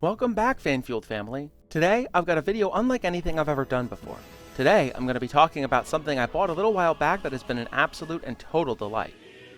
Welcome back, Fan-Fueled family. Today, I've got a video unlike anything I've ever done before. Today, I'm going to be talking about something I bought a little while back that has been an absolute and total delight.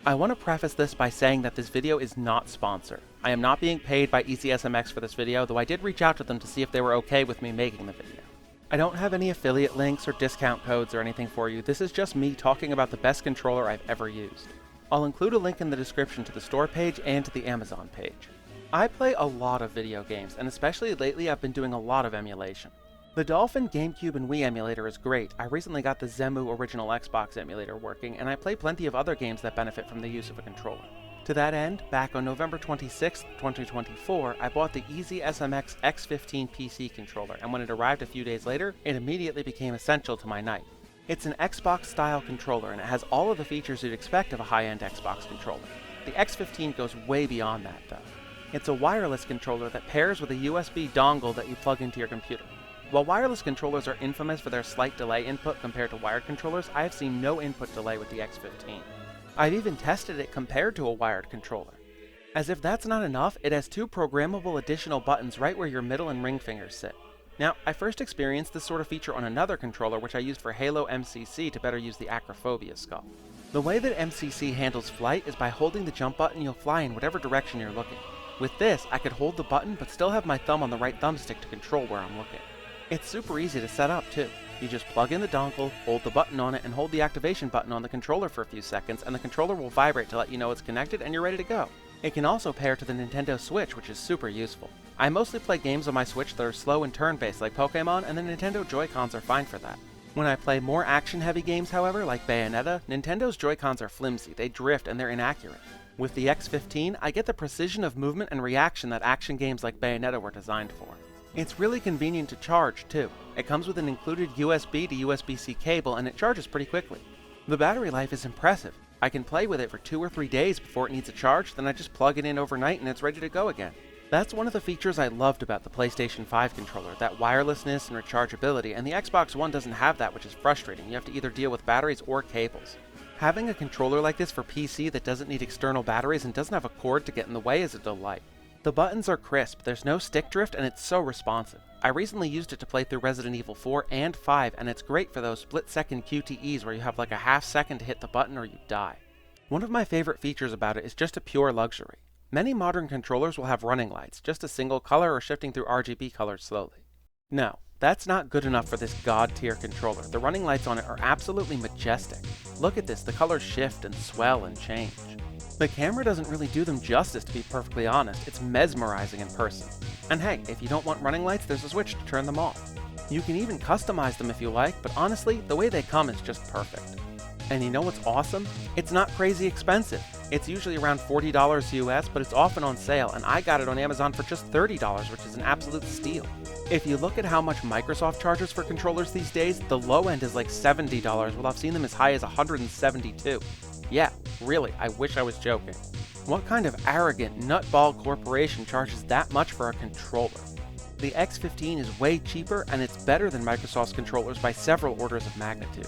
I want to preface this by saying that this video is not sponsored. I am not being paid by EasySMX for this video, though I did reach out to them to see if they were okay with me making the video. I don't have any affiliate links or discount codes or anything for you. This is just me talking about the best controller I've ever used. I'll include a link in the description to the store page and to the Amazon page. I play a lot of video games, and especially lately I've been doing a lot of emulation. The Dolphin, GameCube, and Wii emulator is great. I recently got the Zemu original Xbox emulator working, and I play plenty of other games that benefit from the use of a controller. To that end, back on November 26, 2024, I bought the EasySMX X15 PC controller, and when it arrived a few days later, it immediately became essential to my night. It's an Xbox-style controller, and it has all of the features you'd expect of a high-end Xbox controller. The X15 goes way beyond that, though. It's a wireless controller that pairs with a USB dongle that you plug into your computer. While wireless controllers are infamous for their slight delay input compared to wired controllers, I have seen no input delay with the X15. I've even tested it compared to a wired controller. As if that's not enough, it has two programmable additional buttons right where your middle and ring fingers sit. Now, I first experienced this sort of feature on another controller which I used for Halo MCC to better use the acrophobia skull. The way that MCC handles flight is by holding the jump button, you'll fly in whatever direction you're looking. With this, I could hold the button but still have my thumb on the right thumbstick to control where I'm looking. It's super easy to set up too. You just plug in the dongle, hold the button on it, and hold the activation button on the controller for a few seconds, and the controller will vibrate to let you know it's connected and you're ready to go. It can also pair to the Nintendo Switch, which is super useful. I mostly play games on my Switch that are slow and turn-based like Pokemon, and the Nintendo Joy-Cons are fine for that. When I play more action-heavy games, however, like Bayonetta, Nintendo's Joy-Cons are flimsy, they drift, and they're inaccurate. With the X15, I get the precision of movement and reaction that action games like Bayonetta were designed for. It's really convenient to charge, too. It comes with an included USB to USB-C cable, and it charges pretty quickly. The battery life is impressive. I can play with it for 2 or 3 days before it needs a charge, then I just plug it in overnight and it's ready to go again. That's one of the features I loved about the PlayStation 5 controller, that wirelessness and rechargeability, and the Xbox One doesn't have that, which is frustrating. You have to either deal with batteries or cables. Having a controller like this for PC that doesn't need external batteries and doesn't have a cord to get in the way is a delight. The buttons are crisp, there's no stick drift, and it's so responsive. I recently used it to play through Resident Evil 4 and 5, and it's great for those split-second QTEs where you have like a half second to hit the button or you die. One of my favorite features about it is just a pure luxury. Many modern controllers will have running lights, just a single color or shifting through RGB colors slowly. No, that's not good enough for this god-tier controller. The running lights on it are absolutely majestic. Look at this, the colors shift and swell and change. The camera doesn't really do them justice, to be perfectly honest. It's mesmerizing in person. And hey, if you don't want running lights, there's a switch to turn them off. You can even customize them if you like, but honestly, the way they come is just perfect. And you know what's awesome? It's not crazy expensive. It's usually around $40 US, but it's often on sale, and I got it on Amazon for just $30, which is an absolute steal. If you look at how much Microsoft charges for controllers these days, the low end is like $70, while I've seen them as high as $172. Yeah, really, I wish I was joking. What kind of arrogant, nutball corporation charges that much for a controller? The X15 is way cheaper, and it's better than Microsoft's controllers by several orders of magnitude.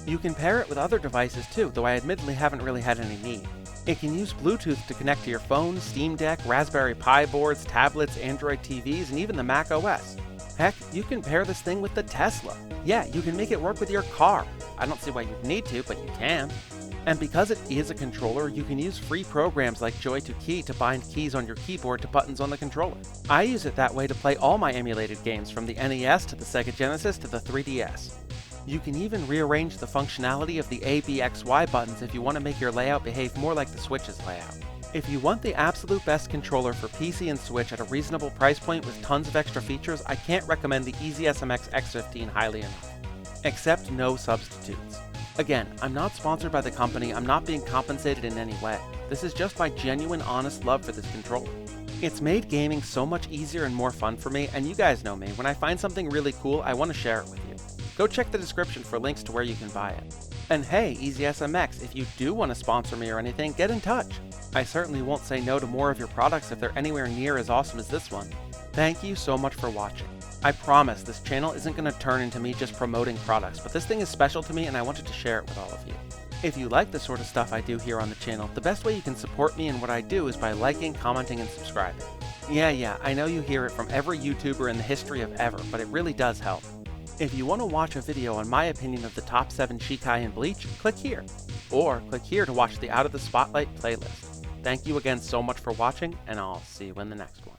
You can pair it with other devices too, though I admittedly haven't really had any need. It can use Bluetooth to connect to your phone, Steam Deck, Raspberry Pi boards, tablets, Android TVs, and even the Mac OS. Heck, you can pair this thing with the Tesla. Yeah, you can make it work with your car. I don't see why you'd need to, but you can. And because it is a controller, you can use free programs like Joy2Key to bind keys on your keyboard to buttons on the controller. I use it that way to play all my emulated games, from the NES to the Sega Genesis to the 3DS. You can even rearrange the functionality of the A, B, X, Y buttons if you want to make your layout behave more like the Switch's layout. If you want the absolute best controller for PC and Switch at a reasonable price point with tons of extra features, I can't recommend the EasySMX X15 highly enough. Except no substitutes. Again, I'm not sponsored by the company, I'm not being compensated in any way. This is just my genuine, honest love for this controller. It's made gaming so much easier and more fun for me, and you guys know me, when I find something really cool, I want to share it with you. Go check the description for links to where you can buy it. And hey, EasySMX, if you do want to sponsor me or anything, get in touch. I certainly won't say no to more of your products if they're anywhere near as awesome as this one. Thank you so much for watching. I promise this channel isn't going to turn into me just promoting products, but this thing is special to me and I wanted to share it with all of you. If you like the sort of stuff I do here on the channel, the best way you can support me and what I do is by liking, commenting, and subscribing. Yeah, I know you hear it from every YouTuber in the history of ever, but it really does help. If you want to watch a video on my opinion of the top 7 Shikai in Bleach, click here. Or click here to watch the Out of the Spotlight playlist. Thank you again so much for watching, and I'll see you in the next one.